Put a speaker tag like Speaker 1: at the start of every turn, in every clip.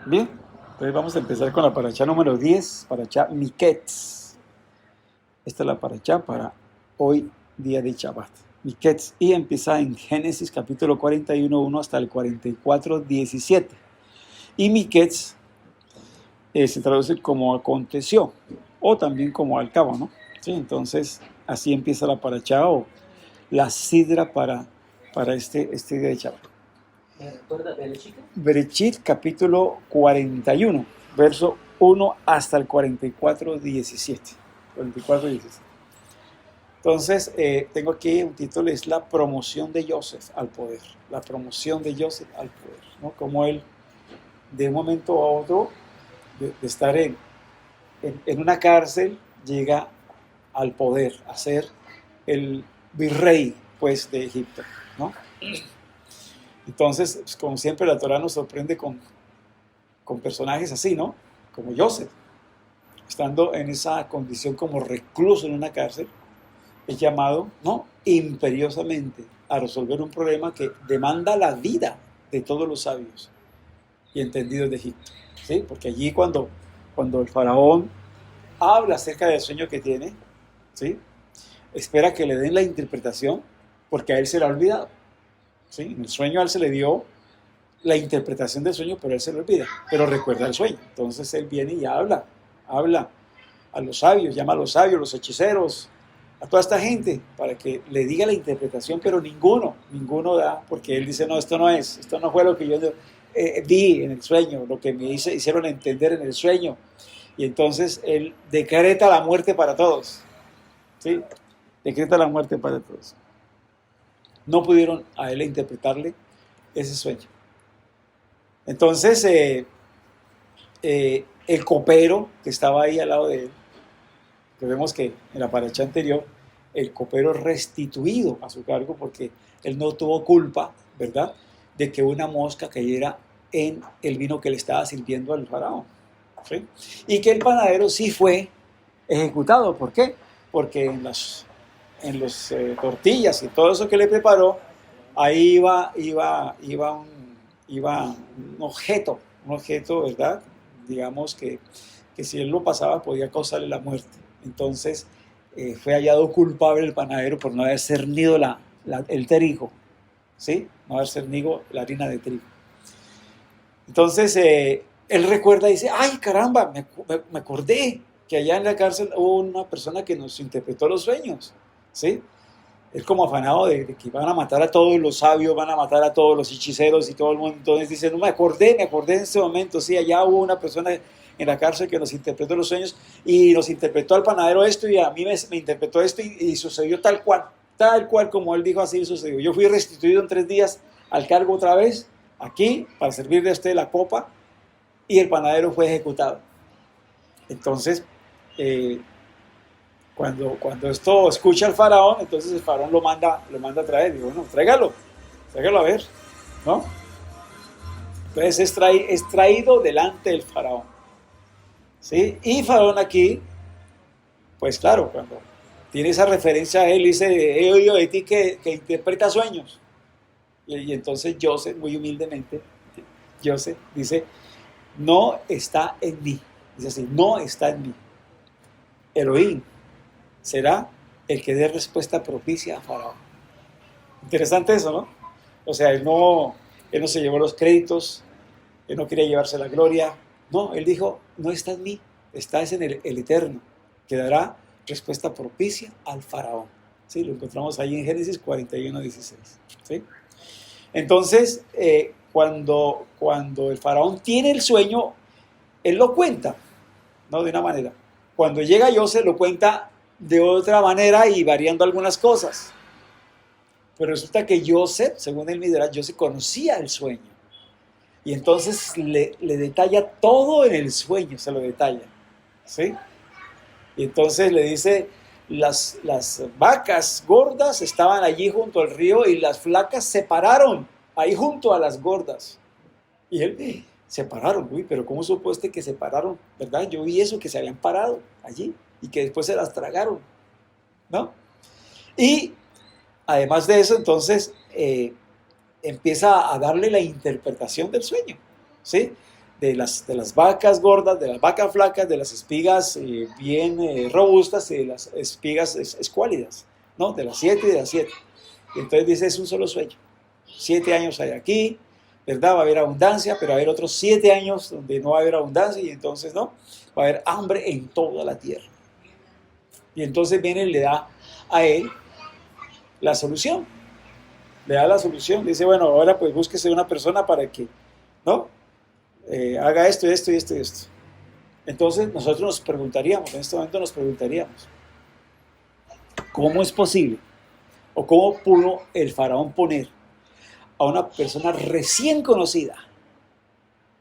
Speaker 1: Bien, entonces vamos a empezar con la paracha número 10, paracha Miketz. Esta es la paracha para hoy, día de Shabbat. Miketz, y empieza en Génesis capítulo 41:1 hasta el 44:17. Y Miketz se traduce como aconteció, o también como al cabo, ¿no? Sí, entonces, así empieza la paracha o la sidra para este día de Shabbat.
Speaker 2: ¿Me recuerda Bereshit?
Speaker 1: Bereshit capítulo 41, verso 1 hasta el 44:17. 44:17. Entonces, tengo aquí un título, es la promoción de Joseph al poder. La promoción de Joseph al poder, ¿no? Como él, de un momento a otro, de estar en una cárcel, llega al poder, a ser el virrey, pues, de Egipto, ¿no? Entonces, pues, como siempre, la Torá nos sorprende con personajes así, ¿no? Como Joseph, estando en esa condición como recluso en una cárcel, es llamado, ¿no?, imperiosamente a resolver un problema que demanda la vida de todos los sabios y entendidos de Egipto, ¿sí? Porque allí cuando el faraón habla acerca del sueño que tiene, ¿sí?, espera que le den la interpretación porque a él se le ha olvidado, ¿sí? En el sueño a él se le dio la interpretación del sueño, pero él se lo olvida, pero recuerda el sueño. Entonces él viene y habla a los sabios, llama a los sabios, los hechiceros, a toda esta gente, para que le diga la interpretación, pero ninguno da, porque él dice, no, esto no fue lo que yo vi en el sueño, lo que me hicieron entender en el sueño. Y entonces él decreta la muerte para todos, ¿sí? Decreta la muerte para todos. No pudieron a él interpretarle ese sueño. Entonces, el copero que estaba ahí al lado de él, que vemos que en la paracha anterior, el copero es restituido a su cargo porque él no tuvo culpa, ¿verdad?, de que una mosca cayera en el vino que le estaba sirviendo al faraón, ¿sí? Y que el panadero sí fue ejecutado. ¿Por qué? Porque en los tortillas y todo eso que le preparó, ahí iba un objeto, ¿verdad? Digamos que si él lo pasaba podía causarle la muerte. Entonces fue hallado culpable el panadero por no haber cernido el trigo, ¿sí? No haber cernido la harina de trigo. Entonces él recuerda y dice, ay caramba, me acordé que allá en la cárcel hubo una persona que nos interpretó los sueños, ¿sí? Es como afanado de que van a matar a todos los sabios, van a matar a todos los hechiceros y todo el mundo. Entonces dice, no, me acordé en ese momento, sí, allá hubo una persona en la cárcel que nos interpretó los sueños y nos interpretó al panadero esto y a mí me interpretó esto y sucedió tal cual como él dijo, así sucedió. Yo fui restituido en 3 días al cargo otra vez, aquí, para servirle a usted la copa, y el panadero fue ejecutado. Entonces, cuando esto escucha al faraón, entonces el faraón lo manda a traer. Digo, bueno, tráigalo a ver, ¿no? Entonces es traído delante del faraón, ¿sí? Y faraón aquí, pues claro, cuando tiene esa referencia a él, dice, he oído de ti que interpreta sueños. Y entonces Joseph, muy humildemente, Joseph dice, no está en mí. Dice así, no está en mí. Elohim será el que dé respuesta propicia a Faraón. Interesante eso, ¿no? O sea, él no se llevó los créditos, él no quería llevarse la gloria. No, él dijo, no está en mí, está en el Eterno, que dará respuesta propicia al Faraón. ¿Sí? Lo encontramos ahí en Génesis 41:16. ¿Sí? Entonces, cuando el Faraón tiene el sueño, él lo cuenta, ¿no? De una manera. Cuando llega Joseph, lo cuenta de otra manera y variando algunas cosas. Pero resulta que Joseph, según el Midrash, Joseph conocía el sueño. Y entonces le detalla todo en el sueño, se lo detalla, ¿sí? Y entonces le dice, las vacas gordas estaban allí junto al río y las flacas se pararon ahí junto a las gordas. Y él, se pararon, uy, pero ¿cómo supo que se pararon? ¿Verdad? Yo vi eso, que se habían parado allí y que después se las tragaron, ¿no? Y además de eso, entonces empieza a darle la interpretación del sueño, ¿sí? de las vacas gordas, de las vacas flacas, de las espigas bien robustas y de las espigas escuálidas, ¿no? De las 7 y de las 7. Y entonces dice, es un solo sueño. 7 años hay aquí, ¿verdad? Va a haber abundancia, pero va a haber otros 7 años donde no va a haber abundancia y entonces, ¿no? Va a haber hambre en toda la tierra. Y entonces viene y le da a él la solución. Le da la solución. Dice, bueno, ahora pues búsquese una persona para que, ¿no? Haga esto y esto y esto y esto. Entonces nosotros nos preguntaríamos, en este momento nos preguntaríamos, ¿cómo es posible o cómo pudo el faraón poner a una persona recién conocida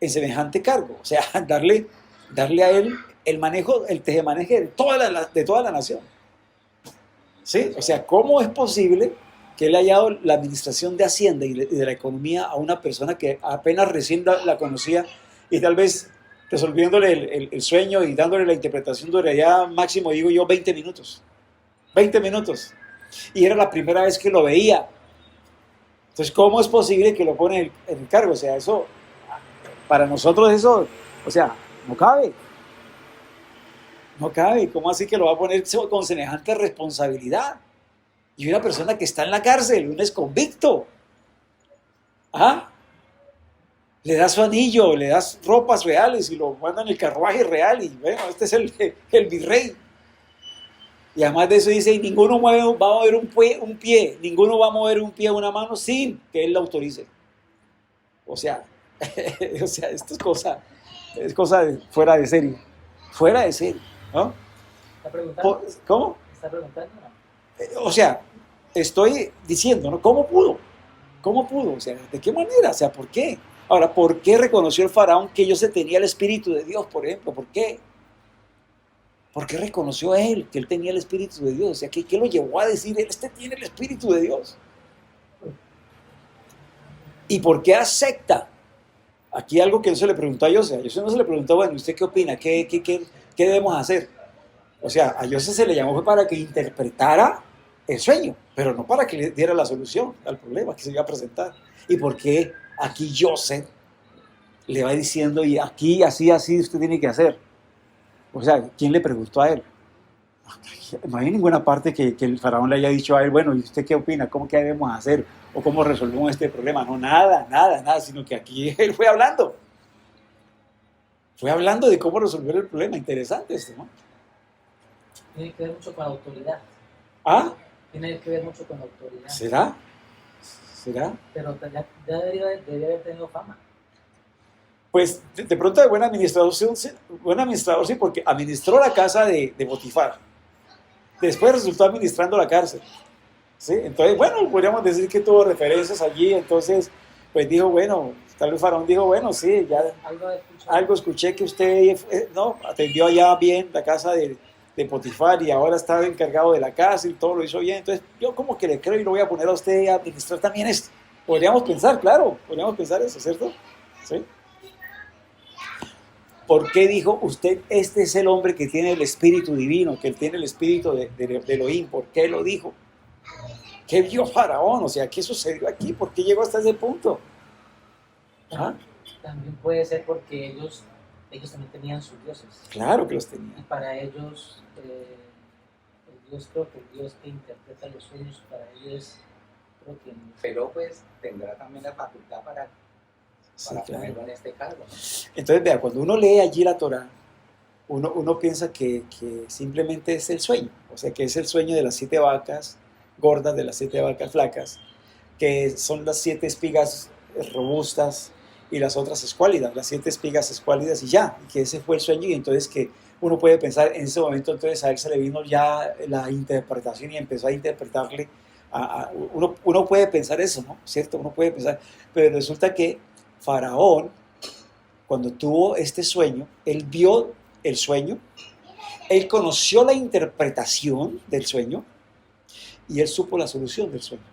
Speaker 1: en semejante cargo? O sea, darle a él el manejo, el tejemaneje de toda la nación. ¿Sí? O sea, ¿cómo es posible que él haya dado la administración de Hacienda y de la economía a una persona que apenas recién la conocía y tal vez resolviéndole el sueño y dándole la interpretación duraría máximo, digo yo, 20 minutos? 20 minutos. Y era la primera vez que lo veía. Entonces, ¿cómo es posible que lo pone en el cargo? O sea, eso, para nosotros eso, o sea, no cabe. No cabe. ¿Cómo así que lo va a poner con semejante responsabilidad? Y una persona que está en la cárcel, un exconvicto. ¿Ah? Le das su anillo, le das ropas reales y lo manda en el carruaje real y bueno, este es el virrey. Y además de eso dice, y ninguno va a mover un pie, ninguno va a mover un pie o una mano sin que él lo autorice. O sea, esto es cosa fuera de serie. Fuera de serie, ¿no?
Speaker 2: ¿Está preguntando?
Speaker 1: ¿Cómo?
Speaker 2: ¿Está preguntando? No.
Speaker 1: O sea, estoy diciendo, ¿no? ¿Cómo pudo? ¿Cómo pudo? O sea, ¿de qué manera? O sea, ¿por qué? Ahora, ¿por qué reconoció el faraón que ellos tenía el Espíritu de Dios, por ejemplo? ¿Por qué? ¿Por qué reconoció él que él tenía el Espíritu de Dios? O sea, ¿qué lo llevó a decir, este tiene el Espíritu de Dios? ¿Y por qué acepta? Aquí algo que no se le preguntó a José. A José no se le preguntó, bueno, ¿usted qué opina? ¿Qué debemos hacer? O sea, a José se le llamó para que interpretara el sueño, pero no para que le diera la solución al problema que se iba a presentar. ¿Y por qué aquí José le va diciendo, y aquí, así, así, usted tiene que hacer? O sea, ¿quién le preguntó a él? No hay ninguna parte que el faraón le haya dicho a él, bueno, ¿y usted qué opina? ¿Cómo que debemos hacer? ¿O cómo resolvemos este problema? No, nada, sino que aquí él fue hablando. Fue hablando de cómo resolver el problema. Interesante esto, ¿no?
Speaker 2: Tiene que ver mucho con la autoridad.
Speaker 1: ¿Ah?
Speaker 2: Tiene que ver mucho con la autoridad.
Speaker 1: ¿Será?
Speaker 2: Pero ya debería haber tenido fama.
Speaker 1: Pues de pronto de buen administrador sí, porque administró la casa de Potifar. Después resultó administrando la cárcel. ¿Sí? Entonces, bueno, podríamos decir que tuvo referencias allí. Entonces, pues dijo, bueno, tal vez Faraón dijo, bueno, sí, ya algo escuché que usted no atendió allá bien la casa de Potifar y ahora está encargado de la casa y todo lo hizo bien. Entonces, yo como que le creo y lo voy a poner a usted a administrar también esto. Podríamos pensar, claro, podríamos pensar eso, ¿cierto? ¿Sí? ¿Por qué dijo usted, este es el hombre que tiene el espíritu divino, que tiene el espíritu de Elohim? ¿Por qué lo dijo? ¿Qué vio Faraón? O sea, ¿qué sucedió aquí? ¿Por qué llegó hasta ese punto? ¿Ah?
Speaker 2: También puede ser porque ellos también tenían sus dioses.
Speaker 1: Claro que los tenían.
Speaker 2: Y para ellos, el Dios, creo que el Dios que interpreta los sueños, para ellos, creo que...
Speaker 3: Pero pues tendrá también la facultad para
Speaker 1: Claro,
Speaker 3: ponerlo en este cargo, ¿no?
Speaker 1: Entonces, vea, cuando uno lee allí la Torá, uno piensa que simplemente es el sueño, o sea, que es el sueño de las 7 vacas gordas, de las 7 vacas flacas, que son las 7 espigas robustas y las otras escuálidas, las 7 espigas escuálidas y ya, y que ese fue el sueño y entonces que uno puede pensar en ese momento, entonces a él se le vino ya la interpretación y empezó a interpretarle, uno puede pensar eso, ¿no? ¿Cierto? Uno puede pensar, pero resulta que Faraón, cuando tuvo este sueño, él vio el sueño, él conoció la interpretación del sueño y él supo la solución del sueño.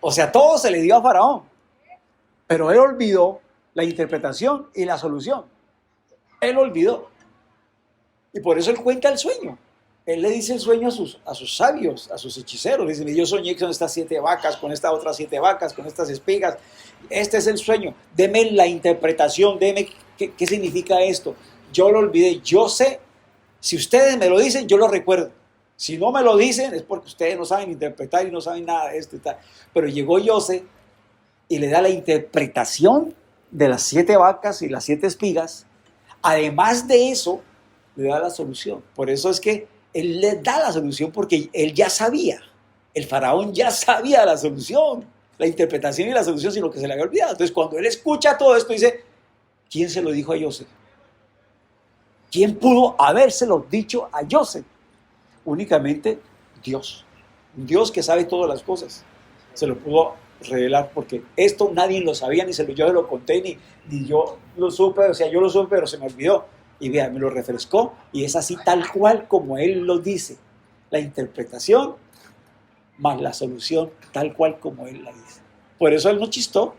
Speaker 1: O sea, todo se le dio a Faraón, pero él olvidó la interpretación y la solución. Él olvidó. Y por eso él cuenta el sueño. él le dice el sueño a sus sabios, a sus hechiceros. Le dice, yo soñé con estas 7 vacas, con estas otras 7 vacas, con estas espigas. Este es el sueño. Deme la interpretación, deme qué significa esto. Yo lo olvidé, yo sé. Si ustedes me lo dicen, yo lo recuerdo. Si no me lo dicen, es porque ustedes no saben interpretar y no saben nada de esto y tal. Pero llegó José y le da la interpretación de las 7 vacas y las 7 espigas. Además de eso, le da la solución. Por eso es que él le da la solución, porque él ya sabía. El faraón ya sabía la solución, la interpretación y la solución, sino que se le había olvidado. Entonces, cuando él escucha todo esto, dice, ¿quién se lo dijo a José? ¿Quién pudo habérselo dicho a José? Únicamente Dios. Dios que sabe todas las cosas. Se lo pudo revelar, porque esto nadie lo sabía, yo se lo conté, ni yo lo supe, o sea, yo lo supe, pero se me olvidó. Y vea, me lo refrescó, y es así tal cual como él lo dice. La interpretación más la solución tal cual como él la dice. Por eso él no chistó.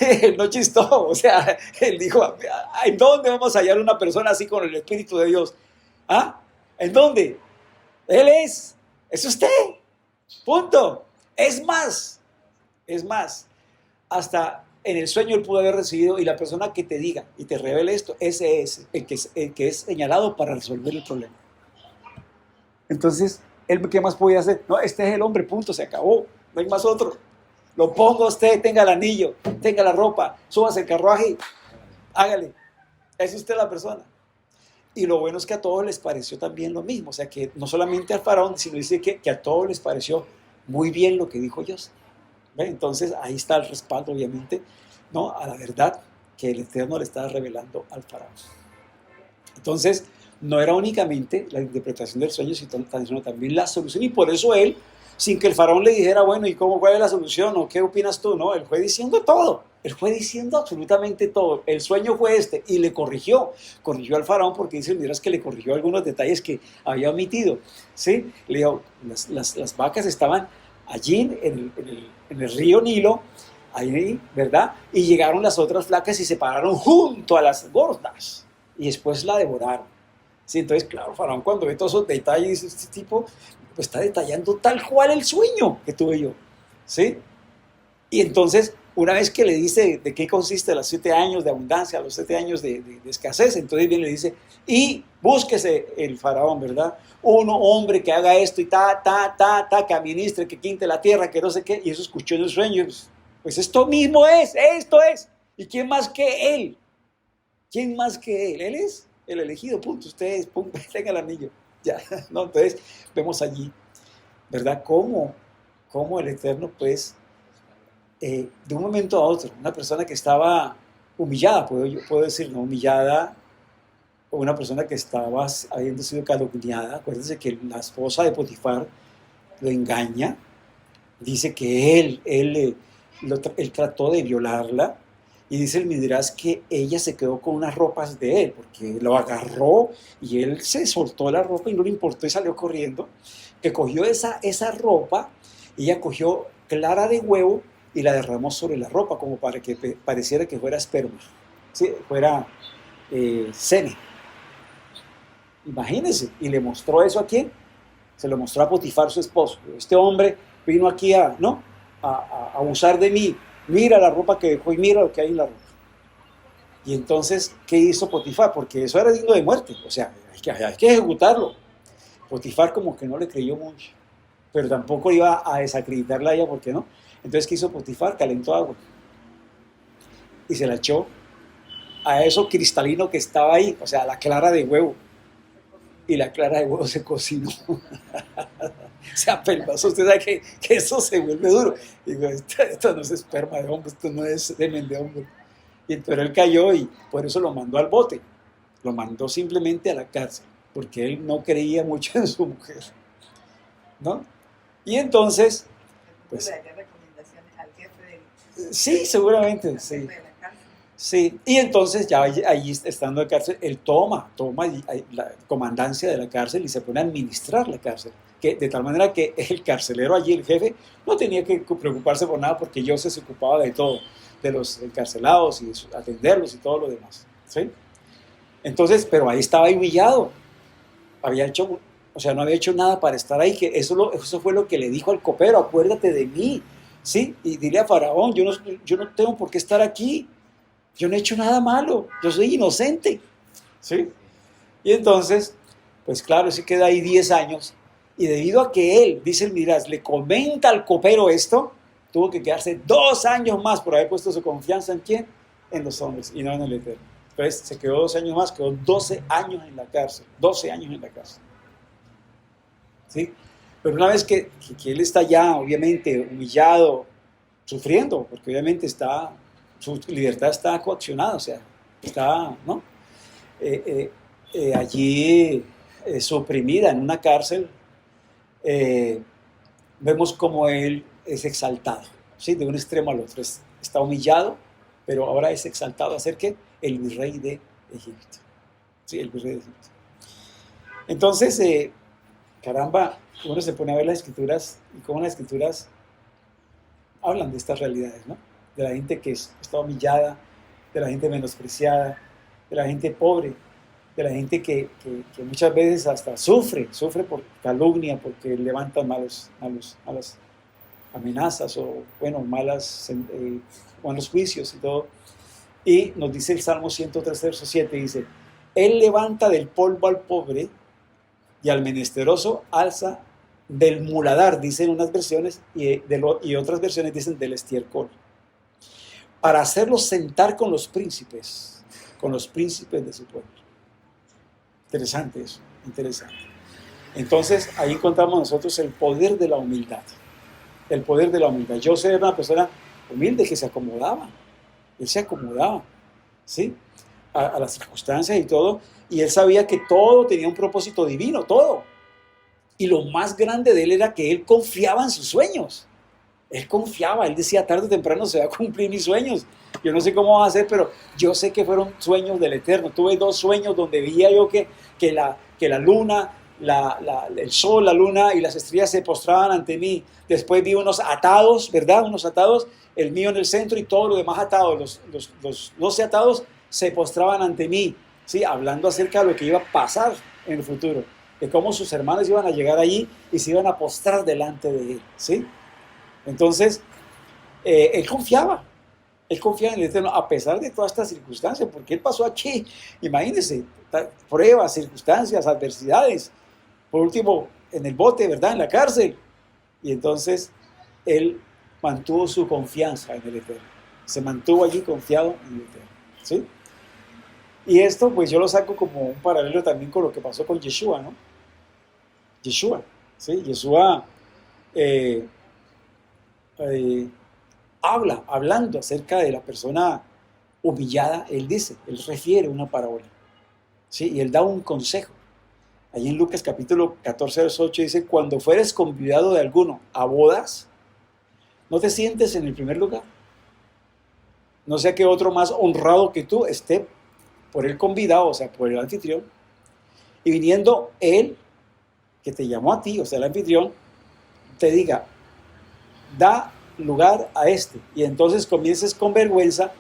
Speaker 1: Él no chistó, o sea, él dijo, ¿en dónde vamos a hallar una persona así con el Espíritu de Dios? ¿Ah? ¿En dónde? Él es usted, punto. Es más, hasta en el sueño él pudo haber recibido, y la persona que te diga y te revele esto, ese es el que es señalado para resolver el problema. Entonces, ¿él qué más podía hacer? No, este es el hombre, punto, se acabó, no hay más otro. Lo ponga usted, tenga el anillo, tenga la ropa, súbase el carruaje, hágale. Es usted la persona. Y lo bueno es que a todos les pareció también lo mismo. O sea, que no solamente al faraón, sino dice que a todos les pareció muy bien lo que dijo Dios. Entonces, ahí está el respaldo, obviamente, ¿no?, a la verdad que el Eterno le estaba revelando al faraón. Entonces, no era únicamente la interpretación del sueño, sino también la solución. Y por eso él, sin que el faraón le dijera, bueno, ¿y cuál es la solución? ¿O qué opinas tú? No, él fue diciendo todo. Él fue diciendo absolutamente todo. El sueño fue este, y le corrigió al faraón, porque dice, miras que le corrigió algunos detalles que había omitido, ¿sí? Le dijo, las vacas estaban allí en el río Nilo, ahí, ¿verdad? Y llegaron las otras flacas y se pararon junto a las gordas, y después la devoraron. Sí, entonces, claro, faraón, cuando ve todos esos detalles, este tipo pues está detallando tal cual el sueño que tuve yo, ¿sí? Y entonces, una vez que le dice de qué consiste los 7 años de abundancia, los 7 años de escasez, entonces viene y le dice, y búsquese el faraón, ¿verdad? Un hombre que haga esto y que administre, que quinte la tierra, que no sé qué, y eso escuchó en el sueño, pues esto mismo es, esto es. ¿Y quién más que él? ¿Quién más que él? Él es el elegido, punto. Ustedes, punto, tengan el anillo. Ya, ¿no? Entonces, vemos allí, ¿verdad? Cómo el Eterno, pues, de un momento a otro, una persona que estaba humillada, puedo decir, no humillada, o una persona que estaba habiendo sido calumniada. Acuérdense que la esposa de Potifar lo engaña, dice que él trató de violarla, y dice el Midrash que ella se quedó con unas ropas de él, porque lo agarró y él se soltó la ropa y no le importó y salió corriendo, que cogió esa ropa, y ella cogió clara de huevo y la derramó sobre la ropa, como para que pareciera que fuera esperma, ¿sí? Fuera semen. Imagínense, y le mostró eso a quién, se lo mostró a Potifar, su esposo. Este hombre vino aquí a abusar de mí, mira la ropa que dejó y mira lo que hay en la ropa. Y entonces, ¿qué hizo Potifar? Porque eso era digno de muerte, o sea, hay que ejecutarlo. Potifar como que no le creyó mucho, pero tampoco iba a desacreditarla a ella, ¿por qué no? Entonces, ¿qué hizo Potifar? Calentó agua y se la echó a eso cristalino que estaba ahí, o sea, la clara de huevo. Y la clara de huevo se cocinó. Se apelmazó. Usted sabe que eso se vuelve duro. Digo, esto no es esperma de hombre, esto no es semen de hombre. Pero él cayó, y por eso lo mandó al bote. Lo mandó simplemente a la cárcel, porque él no creía mucho en su mujer, ¿no? Y entonces, pues, sí, seguramente, sí. Sí, y entonces ya ahí estando en cárcel, él toma la comandancia de la cárcel y se pone a administrar la cárcel, que de tal manera que el carcelero allí, el jefe, no tenía que preocuparse por nada, porque José se ocupaba de todo, de los encarcelados y atenderlos y todo lo demás, ¿sí? Entonces, pero ahí estaba humillado, había hecho O sea, no había hecho nada para estar ahí, que eso fue lo que le dijo al copero, acuérdate de mí, ¿sí? Y dile a Faraón, yo no tengo por qué estar aquí, yo no he hecho nada malo, yo soy inocente, ¿sí? Y entonces, pues claro, se queda ahí 10 años, y debido a que él, dice el Midrash, le comenta al copero esto, tuvo que quedarse 2 años más por haber puesto su confianza en quién, en los hombres, y no en el Eterno. Entonces se quedó 2 años más, quedó 12 años en la cárcel, 12 años en la cárcel. ¿Sí? Pero una vez que él está ya, obviamente, humillado, sufriendo, porque obviamente su libertad está coaccionada, o sea, está, ¿no? Allí suprimida en una cárcel, vemos como él es exaltado, ¿sí? De un extremo al otro. Está humillado, pero ahora es exaltado a ser ¿qué? El virrey de Egipto. Sí, el virrey de Egipto. Entonces, caramba, uno se pone a ver las escrituras y cómo las escrituras hablan de estas realidades, ¿no? De la gente que está humillada, de la gente menospreciada, de la gente pobre, de la gente que muchas veces hasta sufre por calumnia, porque levantan malas amenazas o, bueno, malos juicios y todo. Y nos dice el Salmo 103, verso 7, dice, Él levanta del polvo al pobre y al menesteroso alza del muladar, dicen unas versiones, y otras versiones dicen del estiércol, para hacerlos sentar con los príncipes de su pueblo. Interesante eso, interesante. Entonces, ahí encontramos nosotros el poder de la humildad. El poder de la humildad. Yo soy una persona humilde que se acomodaba. Él se acomodaba, ¿sí? A las circunstancias y todo. Y él sabía que todo tenía un propósito divino, todo. Y lo más grande de él era que él confiaba en sus sueños. Él confiaba, él decía, tarde o temprano se va a cumplir mis sueños. Yo no sé cómo va a ser, pero yo sé que fueron sueños del Eterno. Tuve 2 sueños donde veía yo que la luna, el sol, la luna y las estrellas se postraban ante mí. Después vi unos atados, ¿verdad? Unos atados, el mío en el centro y todo lo demás atados. Los 12 atados se postraban ante mí, ¿sí? Hablando acerca de lo que iba a pasar en el futuro, de cómo sus hermanos iban a llegar allí y se iban a postrar delante de él, ¿sí? Entonces, él confiaba en el Eterno, a pesar de todas estas circunstancias, porque él pasó aquí, imagínense, pruebas, circunstancias, adversidades, por último, en el bote, ¿verdad?, en la cárcel, y entonces, él mantuvo su confianza en el Eterno, se mantuvo allí confiado en el Eterno, ¿sí? Y esto, pues yo lo saco como un paralelo también con lo que pasó con Yeshua, ¿no? Yeshua, ¿sí? Yeshua, hablando acerca de la persona humillada, él refiere una parábola, ¿sí? Y él da un consejo. Allí en Lucas capítulo 14, verso 8 dice, cuando fueres convidado de alguno a bodas, no te sientes en el primer lugar, no sea que otro más honrado que tú esté por el convidado, o sea, por el anfitrión, y viniendo él, que te llamó a ti, o sea, el anfitrión, te diga, da lugar a este, y entonces comiences con vergüenza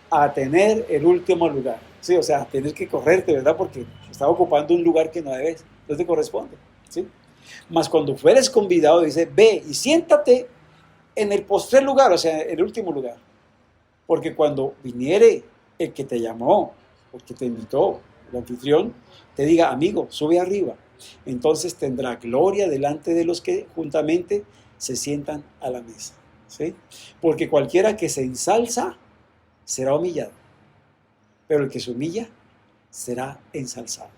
Speaker 1: a tener el último lugar, ¿sí? O sea, tienes que correrte, ¿verdad? Porque estás ocupando un lugar que no debes, no te corresponde, ¿sí? Mas cuando fueres convidado, dice, ve y siéntate en el postrer lugar, o sea, en el último lugar, porque cuando viniere el que te llamó, o que te invitó, el anfitrión, te diga, amigo, sube arriba, entonces tendrá gloria delante de los que juntamente se sientan a la mesa, ¿sí? Porque cualquiera que se ensalza será humillado, pero el que se humilla será ensalzado.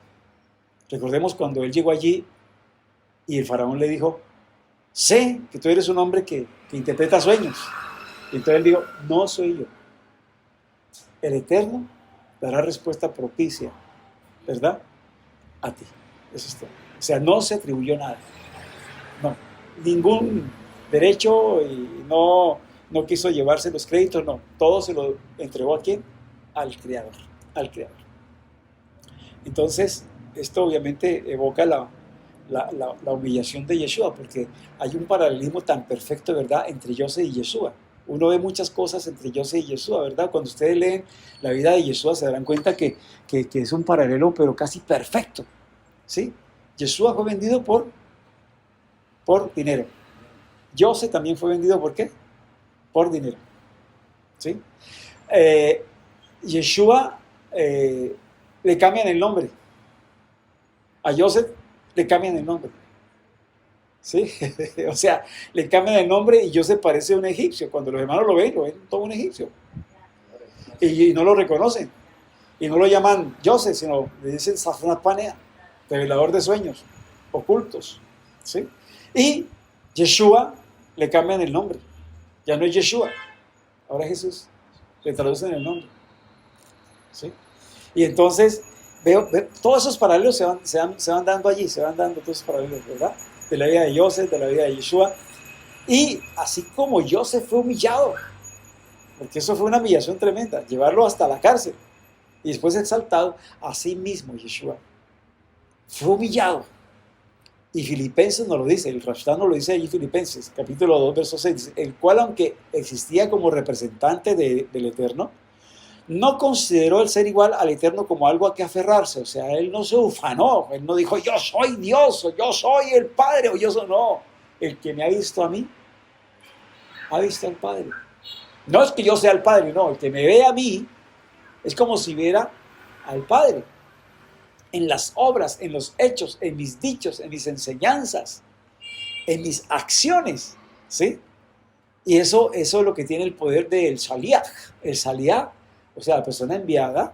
Speaker 1: Recordemos cuando él llegó allí y el faraón le dijo, sé que tú eres un hombre que interpreta sueños. Y entonces él dijo, no soy yo. El Eterno dará respuesta propicia, ¿verdad? A ti. Eso es todo. O sea, no se atribuyó nada. No. Ningún derecho y no quiso llevarse los créditos, no. Todo se lo entregó ¿a quién? Al Creador. Al Creador. Entonces, esto obviamente evoca la humillación de Yeshua, porque hay un paralelismo tan perfecto, ¿verdad?, entre Yosef y Yeshua. Uno ve muchas cosas entre Yosef y Yeshua, ¿verdad? Cuando ustedes leen la vida de Yeshua se darán cuenta que es un paralelo, pero casi perfecto, ¿sí? Yeshua fue vendido por dinero. Joseph también fue vendido ¿por qué? Por dinero. ¿Sí? Yeshua le cambian el nombre. A Joseph le cambian el nombre. ¿Sí? O sea, le cambian el nombre y Joseph parece un egipcio. Cuando los hermanos lo ven todo un egipcio. Y no lo reconocen. Y no lo llaman Joseph, sino le dicen Safnat Panea, revelador de sueños ocultos. ¿Sí? Y Yeshua le cambian el nombre. Ya no es Yeshua. Ahora Jesús. Le traducen el nombre. ¿Sí? Y entonces veo todos esos paralelos se van dando allí, se van dando todos esos paralelos, ¿verdad? De la vida de Joseph, de la vida de Yeshua. Y así como Joseph fue humillado, porque eso fue una humillación tremenda, llevarlo hasta la cárcel y después exaltado, así mismo Yeshua fue humillado. Y Filipenses nos lo dice, el Rashtam nos lo dice allí, Filipenses, capítulo 2, verso 6, el cual, aunque existía como representante del Eterno, no consideró el ser igual al Eterno como algo a que aferrarse. O sea, él no se ufanó, él no dijo, yo soy Dios, o yo soy el Padre, o yo soy... No, el que me ha visto a mí, ha visto al Padre. No es que yo sea el Padre, no, el que me ve a mí, es como si viera al Padre. En las obras, en los hechos, en mis dichos, en mis enseñanzas, en mis acciones, ¿sí? Y eso es lo que tiene el poder del Shaliach. El Shaliach, o sea, la persona enviada,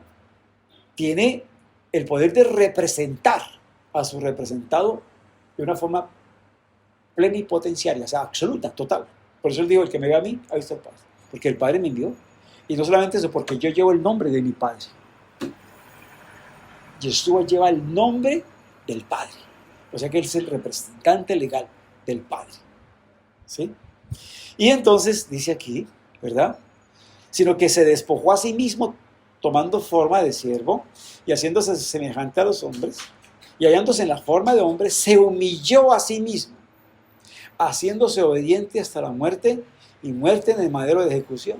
Speaker 1: tiene el poder de representar a su representado de una forma plenipotenciaria, o sea, absoluta, total. Por eso él dijo, el que me ve a mí, ha visto al Padre. Porque el Padre me envió. Y no solamente eso, porque yo llevo el nombre de mi Padre. Yeshua lleva el nombre del Padre. O sea que él es el representante legal del Padre. ¿Sí? Y entonces, dice aquí, ¿verdad? Sino que se despojó a sí mismo tomando forma de siervo y haciéndose semejante a los hombres, y hallándose en la forma de hombre, se humilló a sí mismo, haciéndose obediente hasta la muerte y muerte en el madero de ejecución.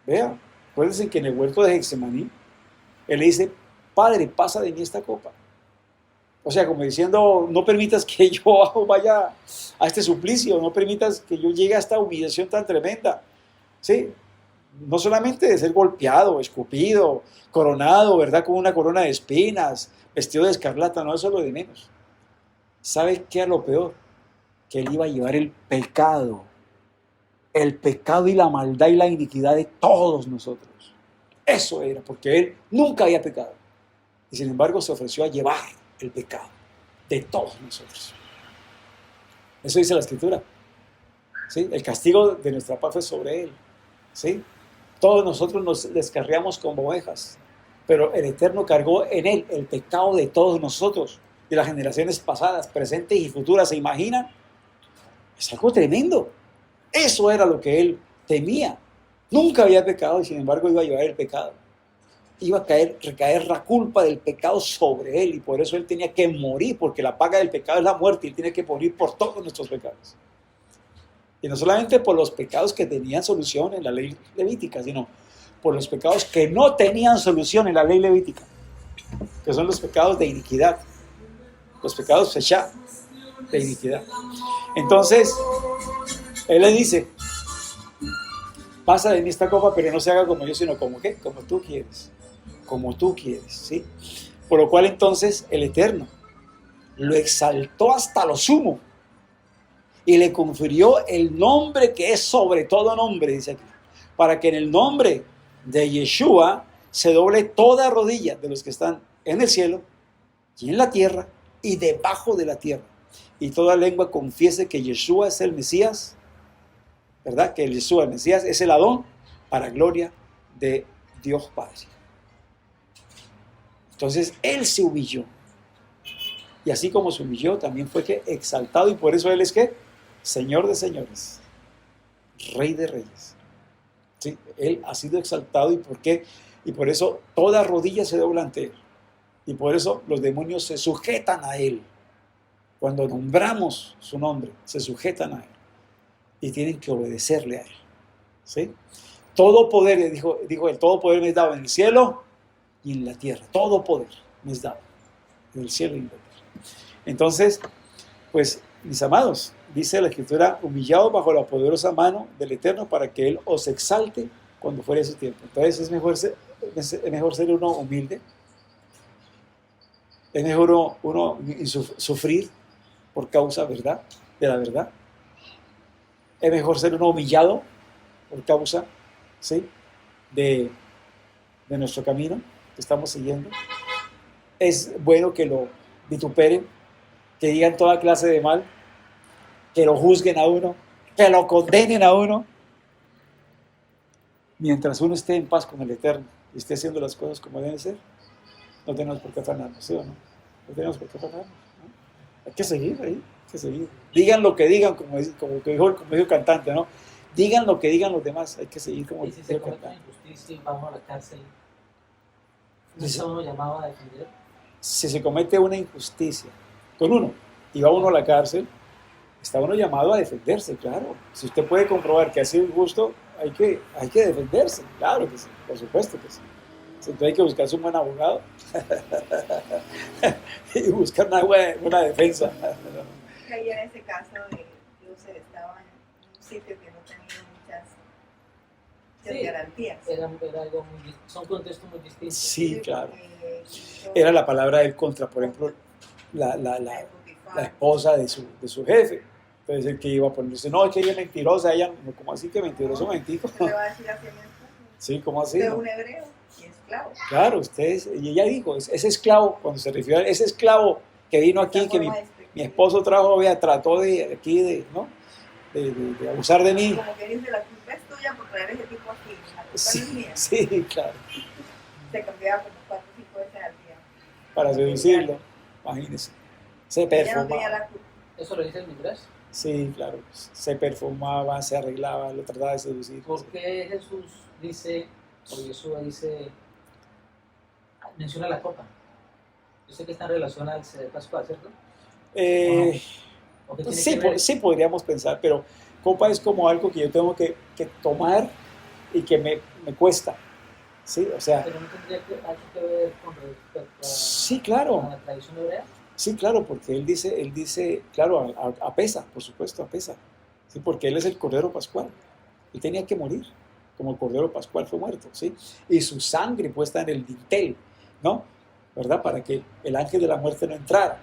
Speaker 1: Vean, acuérdense que en el huerto de Getsemaní, él le dice, Padre, pasa de mí esta copa. O sea, como diciendo, no permitas que yo vaya a este suplicio, no permitas que yo llegue a esta humillación tan tremenda. ¿Sí? No solamente de ser golpeado, escupido, coronado, ¿verdad? Con una corona de espinas, vestido de escarlata, no, eso es lo de menos. ¿Sabe qué es lo peor? Que él iba a llevar el pecado y la maldad y la iniquidad de todos nosotros. Eso era, porque él nunca había pecado. Y sin embargo se ofreció a llevar el pecado de todos nosotros. Eso dice la Escritura. ¿Sí? El castigo de nuestra paz fue sobre él. ¿Sí? Todos nosotros nos descarriamos como ovejas, pero el Eterno cargó en él el pecado de todos nosotros, de las generaciones pasadas, presentes y futuras. ¿Se imaginan? Es algo tremendo. Eso era lo que él temía. Nunca había pecado y sin embargo iba a llevar el pecado. Iba a recaer la culpa del pecado sobre él y por eso él tenía que morir, porque la paga del pecado es la muerte y él tiene que morir por todos nuestros pecados. Y no solamente por los pecados que tenían solución en la ley levítica, sino por los pecados que no tenían solución en la ley levítica, que son los pecados de iniquidad, los pecados fechá de iniquidad. Entonces, él le dice, pasa de mí esta copa, pero no se haga como yo, sino como ¿qué? Como tú quieres. Como tú quieres, ¿sí? Por lo cual entonces el Eterno lo exaltó hasta lo sumo y le confirió el nombre que es sobre todo nombre, dice aquí, para que en el nombre de Yeshua se doble toda rodilla de los que están en el cielo y en la tierra y debajo de la tierra, y toda lengua confiese que Yeshua es el Mesías, ¿verdad? Que Yeshua, el Mesías, es el Adón para gloria de Dios Padre. Entonces él se humilló, y así como se humilló también fue que exaltado, y por eso él es ¿qué? Señor de señores, Rey de reyes. ¿Sí? Él ha sido exaltado, ¿y por qué? Y por eso toda rodilla se dobla ante él, y por eso los demonios se sujetan a él. Cuando nombramos su nombre, se sujetan a él y tienen que obedecerle a él. ¿Sí? Todo poder, dijo él, todo poder me es dado en el cielo y en la tierra. Todo poder me es dado en el cielo y en la tierra. Entonces, pues, mis amados, dice la Escritura, humillados bajo la poderosa mano del Eterno para que Él os exalte cuando fuere su tiempo. Entonces es mejor ser uno humilde, es mejor uno sufrir por causa, ¿verdad?, de la verdad. Es mejor ser uno humillado por causa, ¿sí?, de nuestro camino que estamos siguiendo. Es bueno que lo vituperen, que digan toda clase de mal, que lo juzguen a uno, que lo condenen a uno, mientras uno esté en paz con el Eterno y esté haciendo las cosas como deben ser. No tenemos por qué afanarnos, ¿sí o no? No tenemos por qué afanarnos, ¿no? Hay que seguir ahí, hay que seguir. Digan lo que digan, como dijo el cantante, ¿no? Digan lo que digan los demás, hay que seguir como
Speaker 2: Y si se comete una injusticia y vamos a la cárcel, ¿no está uno llamado a defender?
Speaker 1: Si se comete una injusticia con uno y va uno a la cárcel, está uno llamado a defenderse, claro. Si usted puede comprobar que ha sido injusto, hay que defenderse, claro que sí, por supuesto que sí. Entonces hay que buscarse un buen abogado y buscar una buena defensa.
Speaker 4: Ahí en ese caso de Lucer estaba en un sitio que no tenía muchas garantías.
Speaker 2: Era algo son contextos muy distintos.
Speaker 1: Sí, claro. Era la palabra del contra, por ejemplo, la esposa de su jefe. Entonces el que iba a ponerse, no, es que ella es mentirosa, ella, ¿cómo así que mentiroso, mentico?
Speaker 4: ¿Qué le va a decir así a mi esposo?
Speaker 1: Sí, ¿cómo así?
Speaker 4: De un hebreo y esclavo.
Speaker 1: Claro, y ella dijo, ese esclavo, cuando se refirió a ese esclavo que vino aquí, que mi esposo trató de abusar de mí.
Speaker 4: Como que dice, la culpa es tuya por traer ese tipo aquí, la culpa
Speaker 1: Sí,
Speaker 4: no es mía.
Speaker 1: sí, claro.
Speaker 4: Se cambiaba como 4 o 5 veces al día.
Speaker 1: Para seducirlo, imagínense. Se
Speaker 4: Ella no tenía
Speaker 1: perfumaba.
Speaker 4: la culpa.
Speaker 2: ¿Eso lo dice el Midrash?
Speaker 1: Sí, claro. Se perfumaba, se arreglaba, lo trataba de seducir.
Speaker 2: ¿Por qué Jesús dice, o Yeshua dice, menciona la copa? Yo sé que está en relación al Seder Pascual, ¿cierto? ¿O qué tiene
Speaker 1: Sí,
Speaker 2: que ver?
Speaker 1: sí podríamos pensar, pero copa es como algo que yo tengo que tomar y que me cuesta. Sí, o sea,
Speaker 2: Pero no tendría algo que ver con respecto a,
Speaker 1: sí, claro.
Speaker 2: a la tradición hebrea.
Speaker 1: Sí, claro, porque él dice, claro, apesa, por supuesto, apesa. Sí, porque él es el Cordero Pascual. Él tenía que morir, como el Cordero Pascual fue muerto, ¿sí? Y su sangre puesta en el dintel, ¿no? ¿Verdad? Para que el ángel de la muerte no entrara.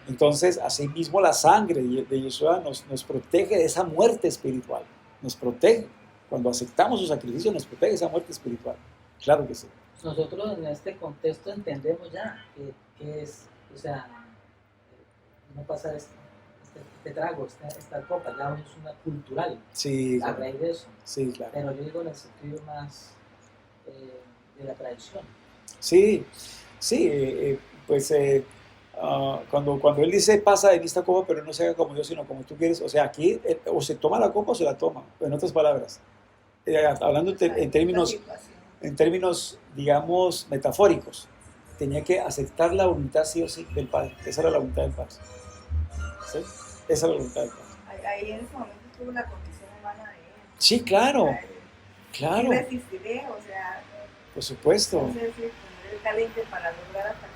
Speaker 1: Entonces, asimismo, la sangre de Yeshua nos protege de esa muerte espiritual. Nos protege. Cuando aceptamos su sacrificio, nos protege de esa muerte espiritual. Claro que sí.
Speaker 2: Nosotros en este contexto entendemos ya que es, o sea, no pasa este trago, esta copa, ya es una cultural,
Speaker 1: Sí,
Speaker 2: a
Speaker 1: claro.
Speaker 2: raíz de eso.
Speaker 1: Sí, claro.
Speaker 2: Pero yo digo en el sentido más de la tradición.
Speaker 1: Sí, sí, cuando él dice pasa de mí esta copa, pero no se haga como yo, sino como tú quieres, o sea, aquí o se toma la copa o se la toma, en otras palabras, hablando en términos, digamos, metafóricos, tenía que aceptar la voluntad sí o sí del Padre, esa era la voluntad del Padre, ¿sí? Esa era la voluntad del Padre.
Speaker 4: Ahí en ese momento estuvo la condición humana de él.
Speaker 1: Sí, claro,
Speaker 4: O sea,
Speaker 1: claro,
Speaker 4: sí resistiré, o sea,
Speaker 1: por supuesto.
Speaker 4: no sé si poner el caliente para lograr hasta el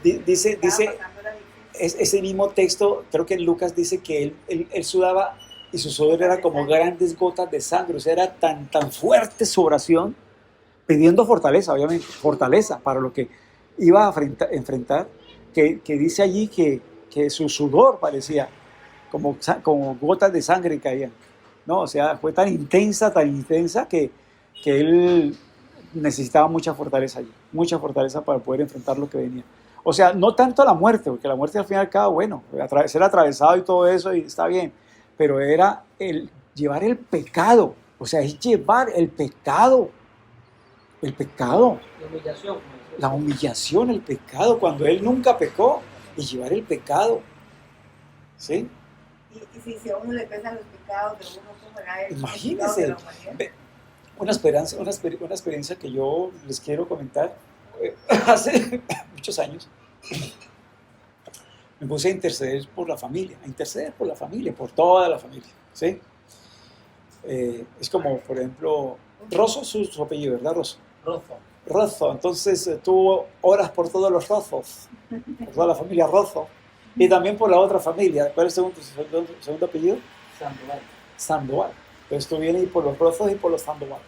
Speaker 4: final.
Speaker 1: Dice,
Speaker 4: Estaba pasando la difícil.
Speaker 1: ese mismo texto, creo que en Lucas dice que él sudaba y su sudor era como grandes gotas de sangre, o sea, era tan fuerte su oración, pidiendo fortaleza, obviamente, fortaleza para lo que iba a enfrentar, que dice allí que su sudor parecía como gotas de sangre caían, ¿no? O sea, fue tan intensa que él necesitaba mucha fortaleza allí, mucha fortaleza para poder enfrentar lo que venía. O sea, no tanto la muerte, porque la muerte al fin y al cabo, bueno, ser atravesado y todo eso y está bien, pero era el llevar el pecado, o sea, es llevar el pecado, la humillación, el pecado, cuando él nunca pecó, y llevar el pecado, ¿sí?
Speaker 4: Y si a uno le pesan los pecados de uno, ¿cómo era el
Speaker 1: Imagínese,
Speaker 4: pecado de la humanidad?
Speaker 1: una experiencia que yo les quiero comentar. Hace muchos años me puse a interceder por la familia, por toda la familia, ¿sí? Es como, por ejemplo, Rosso, su apellido, ¿verdad, Rosso?
Speaker 2: Rozo.
Speaker 1: Entonces tuvo horas por todos los Rozos, por toda la familia Rozo, Y también por la otra familia. ¿Cuál es tu segundo apellido?
Speaker 2: Sandoval.
Speaker 1: Sandoval. Entonces tú vienes y por los Rozos y por los Sandoval.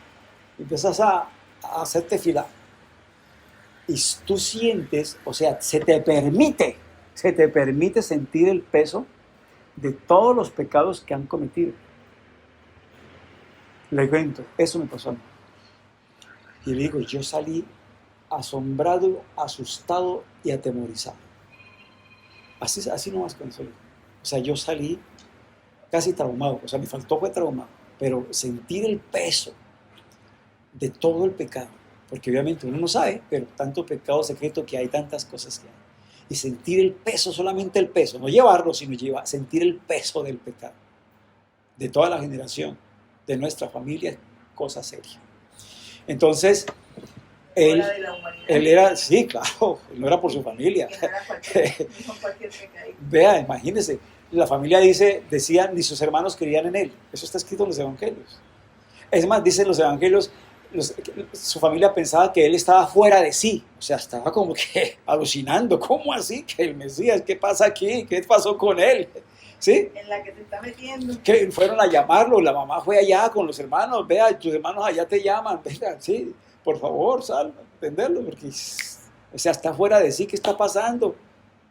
Speaker 1: Y empiezas a hacerte fila. Y tú sientes, o sea, se te permite sentir el peso de todos los pecados que han cometido. Le cuento, eso me pasó a mí. Y le digo, yo salí asombrado, asustado y atemorizado. Así nomás con eso. O sea, yo salí casi traumado, o sea, me faltó fue traumado, pero sentir el peso de todo el pecado, porque obviamente uno no sabe, pero tanto pecado secreto que hay, tantas cosas que hay. Y sentir el peso, solamente el peso, no llevarlo, sino sentir el peso del pecado, de toda la generación, de nuestra familia, es cosa seria. Entonces, él era, sí, claro, no era por su familia.
Speaker 4: Que no era cualquier pecadito.
Speaker 1: Vea, imagínense, la familia decía, ni sus hermanos creían en él. Eso está escrito en los evangelios. Es más, dicen los evangelios, su familia pensaba que él estaba fuera de sí, o sea, estaba como que alucinando. ¿Cómo así? Que el Mesías, ¿qué pasa aquí? ¿Qué pasó con él? ¿Sí?
Speaker 4: En la que se está metiendo.
Speaker 1: Que fueron a llamarlo, la mamá fue allá con los hermanos, vea, tus hermanos allá te llaman, venga, sí, por favor, sal, entenderlo, porque, o sea, está fuera de sí, ¿qué está pasando?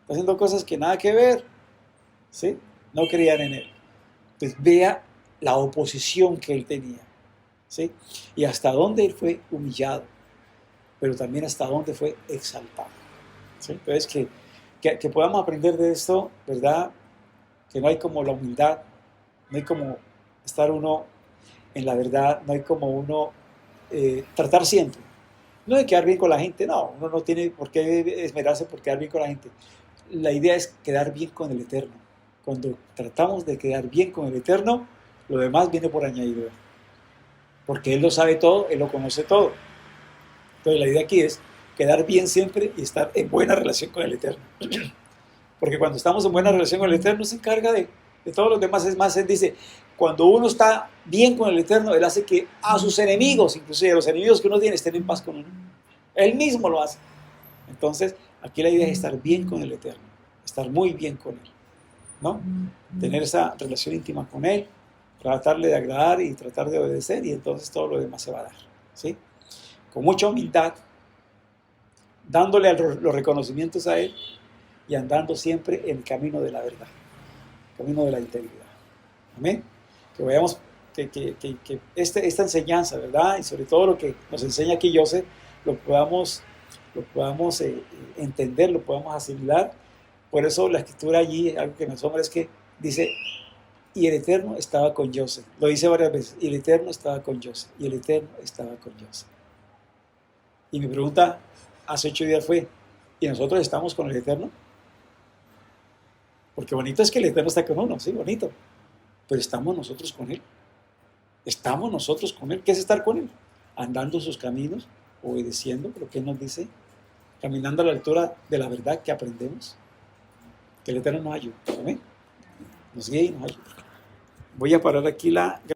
Speaker 1: Está haciendo cosas que nada que ver, ¿sí? No creían en él. Entonces, vea la oposición que él tenía, ¿sí? Y hasta dónde él fue humillado, pero también hasta dónde fue exaltado, ¿sí? Entonces, que podamos aprender de esto, ¿verdad? Que no hay como la humildad, no hay como estar uno en la verdad, no hay como uno tratar siempre. No de quedar bien con la gente, no, uno no tiene por qué esmerarse por quedar bien con la gente. La idea es quedar bien con el Eterno. Cuando tratamos de quedar bien con el Eterno, lo demás viene por añadidura. Porque Él lo sabe todo, Él lo conoce todo. Entonces la idea aquí es quedar bien siempre y estar en buena relación con el Eterno. Porque cuando estamos en buena relación con el Eterno, se encarga de todos los demás. Es más, Él dice, cuando uno está bien con el Eterno, Él hace que a sus enemigos, inclusive a los enemigos que uno tiene, estén en paz con uno. Él mismo lo hace. Entonces, aquí la idea es estar bien con el Eterno, estar muy bien con Él, ¿no? Tener esa relación íntima con Él, tratarle de agradar y tratar de obedecer, y entonces todo lo demás se va a dar, ¿sí? Con mucha humildad, dándole los reconocimientos a Él, y andando siempre en el camino de la verdad, el camino de la integridad. Amén. Que vayamos, que esta enseñanza, ¿verdad? Y sobre todo lo que nos enseña aquí Joseph, lo podamos entender, lo podamos asimilar. Por eso la escritura allí, algo que me asombra es que dice, y el Eterno estaba con Joseph. Lo dice varias veces, y el Eterno estaba con Joseph, y el Eterno estaba con Joseph. Y mi pregunta hace 8 días fue, ¿y nosotros estamos con el Eterno? Porque bonito es que el Eterno está con uno, sí, bonito. Pero estamos nosotros con Él. Estamos nosotros con Él. ¿Qué es estar con Él? Andando sus caminos, obedeciendo lo que Él nos dice, caminando a la altura de la verdad que aprendemos. Que el Eterno nos ayude. Amén. Nos guíe y nos ayude. Voy a parar aquí la grabación.